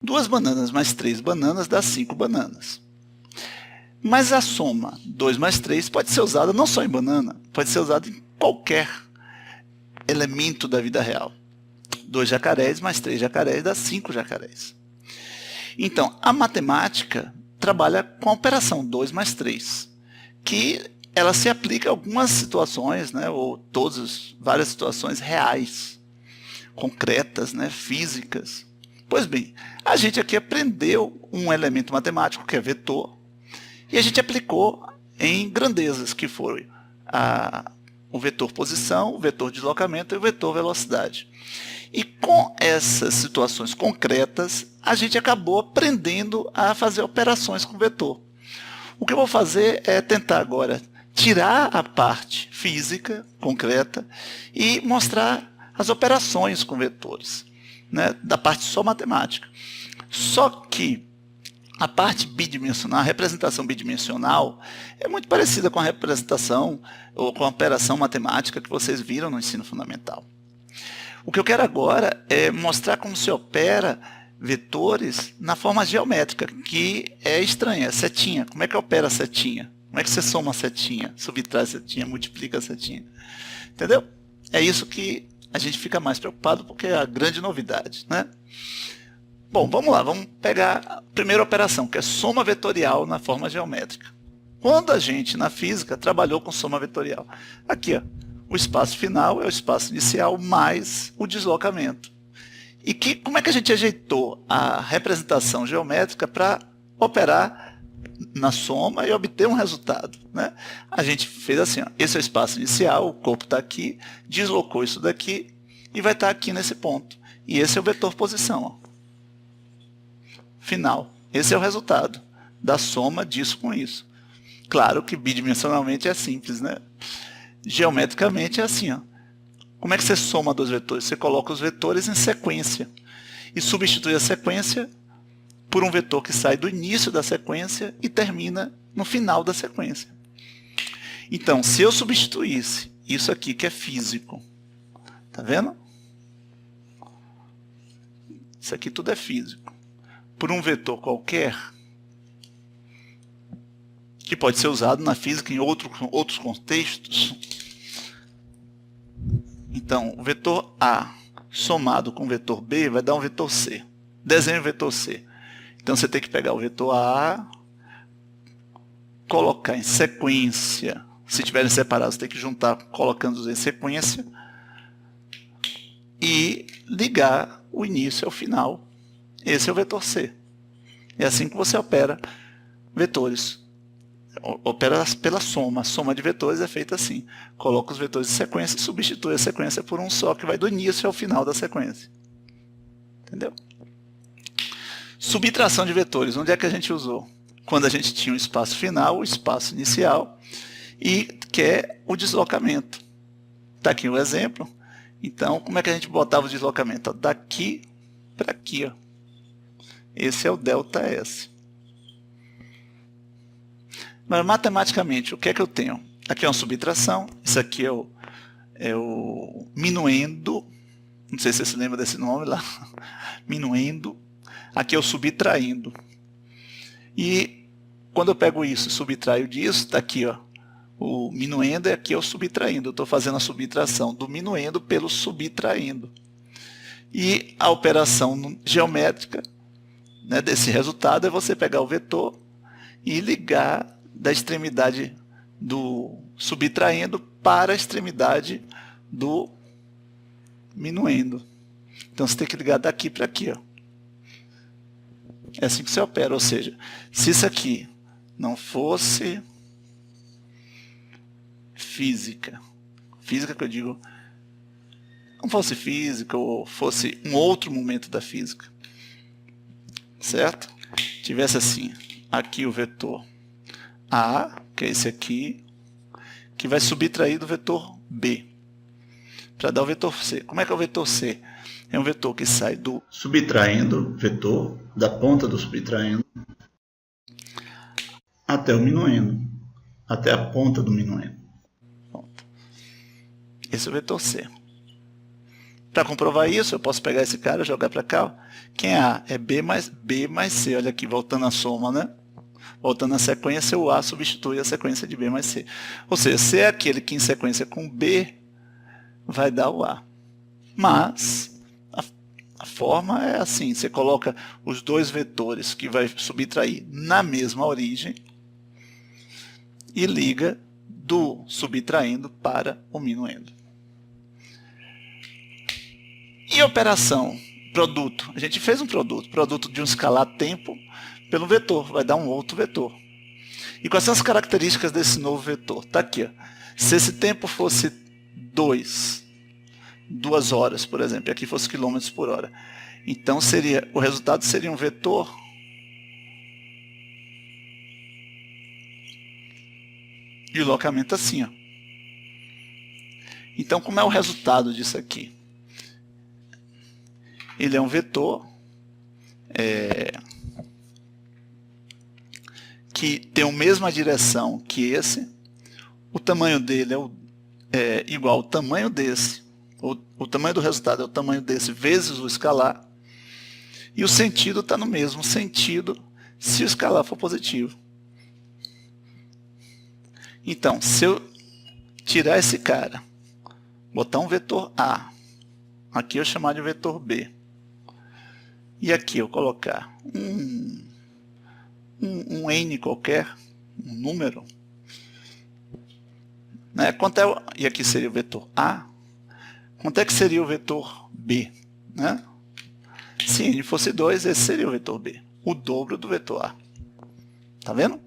2 bananas mais 3 bananas dá 5 bananas. Mas a soma 2 mais 3 pode ser usada não só em banana, pode ser usada em qualquer elemento da vida real. 2 jacarés mais 3 jacarés dá 5 jacarés. Então, a matemática trabalha com a operação 2 mais 3, que ela se aplica a algumas situações, né, ou várias situações reais, concretas, né, físicas. Pois bem, a gente aqui aprendeu um elemento matemático, que é vetor, e a gente aplicou em grandezas, que foi o vetor posição, o vetor deslocamento e o vetor velocidade. E com essas situações concretas, a gente acabou aprendendo a fazer operações com vetor. O que eu vou fazer é tentar agora tirar a parte física, concreta, e mostrar as operações com vetores, né, da parte só matemática. Só que a parte bidimensional, a representação bidimensional, é muito parecida com a representação ou com a operação matemática que vocês viram no ensino fundamental. O que eu quero agora é mostrar como se opera vetores na forma geométrica, que é estranha, setinha. Como é que opera a setinha? Como é que você soma a setinha, subtrai a setinha, multiplica a setinha? Entendeu? É isso que a gente fica mais preocupado, porque é a grande novidade, né? Bom, vamos lá, vamos pegar a primeira operação, que é soma vetorial na forma geométrica. Quando a gente, na física, trabalhou com soma vetorial? Aqui, ó, o espaço final é o espaço inicial mais o deslocamento. E como é que a gente ajeitou a representação geométrica para operar na soma e obter um resultado, né? A gente fez assim, ó, esse é o espaço inicial, o corpo está aqui, deslocou isso daqui e vai estar aqui nesse ponto. E esse é o vetor posição, ó, final. Esse é o resultado da soma disso com isso. Claro que bidimensionalmente é simples, né? Geometricamente é assim, ó. Como é que você soma 2 vetores? Você coloca os vetores em sequência e substitui a sequência por um vetor que sai do início da sequência e termina no final da sequência. Então, se eu substituísse isso aqui, que é físico, tá vendo? Isso aqui tudo é físico. Por um vetor qualquer, que pode ser usado na física em outros contextos. Então, o vetor A somado com o vetor B vai dar um vetor C. Desenhe o vetor C. Então, você tem que pegar o vetor A, colocar em sequência. Se tiverem separados, tem que juntar colocando em sequência. E ligar o início ao final. Esse é o vetor C. É assim que você opera vetores. Opera pela soma. A soma de vetores é feita assim. Coloca os vetores em sequência e substitui a sequência por um só, que vai do início ao final da sequência. Entendeu? Subtração de vetores. Onde é que a gente usou? Quando a gente tinha o espaço final, o espaço inicial, e quer o deslocamento. Está aqui o exemplo. Então, como é que a gente botava o deslocamento? Ó, daqui para aqui. Ó. Esse é o ΔS. Mas, matematicamente, o que é que eu tenho? Aqui é uma subtração. Isso aqui é o minuendo. Não sei se você se lembra desse nome lá. Minuendo. Aqui é o subtraindo. E quando eu pego isso e subtraio disso, está aqui, ó, o minuendo, e aqui é o subtraindo. Eu estou fazendo a subtração do minuendo pelo subtraindo. E a operação geométrica, né, desse resultado é você pegar o vetor e ligar da extremidade do subtraindo para a extremidade do minuendo. Então você tem que ligar daqui para aqui, ó. É assim que você opera, ou seja, se isso aqui não fosse física que eu digo, não fosse física ou fosse um outro momento da física, certo? Tivesse assim, aqui o vetor A, que é esse aqui, que vai subtrair do vetor B, para dar o vetor C. Como é que é o vetor C? É um vetor que sai do subtraindo vetor, da ponta do subtraindo, até o minuendo, até a ponta do minuendo. Pronto. Esse é o vetor C. Para comprovar isso, eu posso pegar esse cara e jogar para cá. Ó. Quem é A? É B mais C. Olha aqui, voltando à soma, né? Voltando à sequência, o A substitui a sequência de B mais C. Ou seja, C é aquele que em sequência com B vai dar o A. Mas a forma é assim, você coloca os dois vetores que vai subtrair na mesma origem e liga do subtraindo para o minuendo. E operação produto? A gente fez um produto de um escalar tempo pelo vetor, vai dar um outro vetor. E quais são as características desse novo vetor? Está aqui. Ó. Se esse tempo fosse 2 horas, por exemplo, e aqui fosse quilômetros por hora, então o resultado seria um vetor de locamento assim. Ó. Então, como é o resultado disso aqui? Ele é um vetor que tem a mesma direção que esse, o tamanho dele é igual ao tamanho desse, o tamanho do resultado é o tamanho desse vezes o escalar, e o sentido está no mesmo sentido se o escalar for positivo. Então, se eu tirar esse cara, botar um vetor A, aqui eu chamar de vetor B, e aqui eu colocar um N qualquer, um número, né? E aqui seria o vetor A, quanto é que seria o vetor B? Né? Se N fosse 2, esse seria o vetor B, o dobro do vetor A. Tá vendo?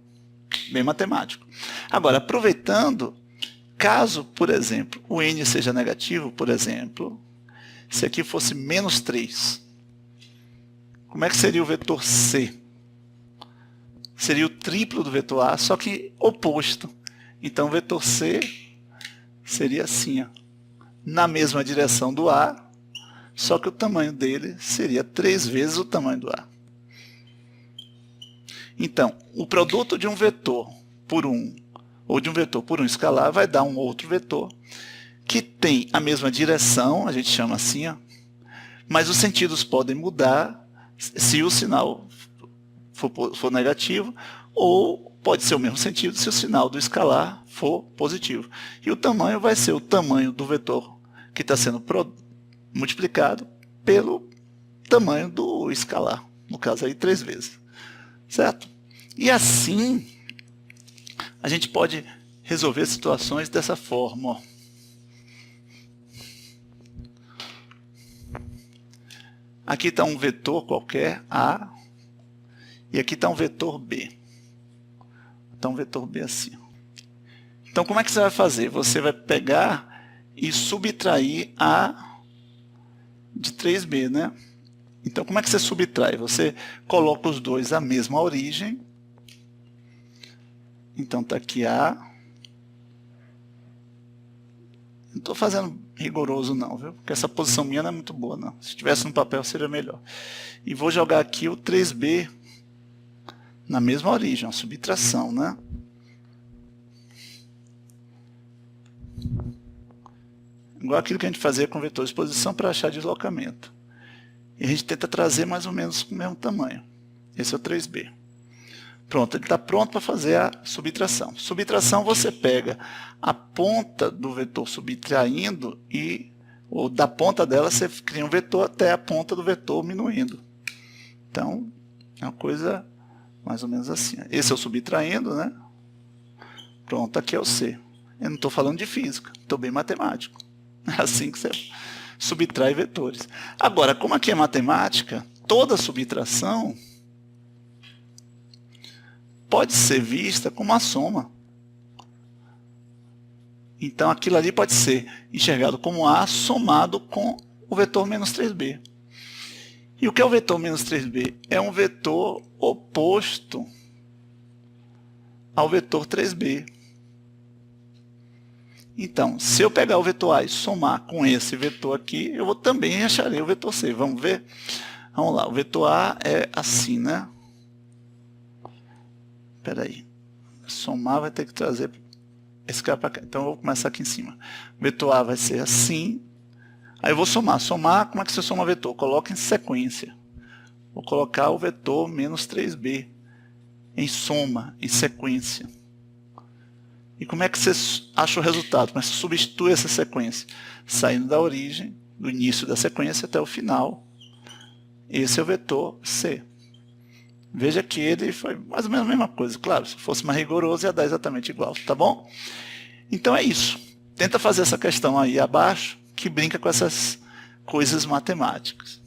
Bem matemático. Agora, aproveitando, caso, por exemplo, o N seja negativo, por exemplo, se aqui fosse menos 3, como é que seria o vetor C? Seria o triplo do vetor A, só que oposto. Então, o vetor C seria assim, ó, na mesma direção do A, só que o tamanho dele seria 3 vezes o tamanho do A. Então, o produto de um vetor por ou de um vetor por um escalar, vai dar um outro vetor que tem a mesma direção, a gente chama assim, ó, mas os sentidos podem mudar se o sinal for negativo, ou pode ser o mesmo sentido se o sinal do escalar for positivo. E o tamanho vai ser o tamanho do vetor que está sendo multiplicado pelo tamanho do escalar, no caso aí 3 vezes. Certo? E assim, a gente pode resolver situações dessa forma. Ó. Aqui está um vetor qualquer, A, e aqui está um vetor B. Está um vetor B assim. Então, como é que você vai fazer? Você vai pegar e subtrair A de 3B, né? Então, como é que você subtrai? Você coloca os dois à mesma origem. Então, está aqui A. Não estou fazendo rigoroso não, viu? Porque essa posição minha não é muito boa, não. Se tivesse no papel, seria melhor. E vou jogar aqui o 3B na mesma origem, uma subtração, né? Igual aquilo que a gente fazia com vetor de posição para achar deslocamento. E a gente tenta trazer mais ou menos com o mesmo tamanho. Esse é o 3B. Pronto, ele está pronto para fazer a subtração. Subtração, você pega a ponta do vetor subtraindo ou da ponta dela você cria um vetor até a ponta do vetor minuindo. Então, é uma coisa mais ou menos assim. Esse é o subtraindo, né? Pronto, aqui é o C. Eu não estou falando de física, estou bem matemático. É assim que você subtrai vetores. Agora, como aqui é matemática, toda subtração pode ser vista como uma soma. Então, aquilo ali pode ser enxergado como A somado com o vetor menos 3B. E o que é o vetor menos 3B? É um vetor oposto ao vetor 3B. Então, se eu pegar o vetor A e somar com esse vetor aqui, eu também acharei o vetor C. Vamos ver? Vamos lá, o vetor A é assim, né? Espera aí. Somar vai ter que trazer esse cara para cá. Então, eu vou começar aqui em cima. O vetor A vai ser assim. Aí eu vou somar. Somar, como é que você soma vetor? Coloca em sequência. Vou colocar o vetor menos 3b em soma, em sequência. E como é que você acha o resultado? Como é que você substitui essa sequência? Saindo da origem, do início da sequência até o final. Esse é o vetor C. Veja que ele foi mais ou menos a mesma coisa. Claro, se fosse mais rigoroso ia dar exatamente igual, tá bom? Então é isso. Tenta fazer essa questão aí abaixo, que brinca com essas coisas matemáticas.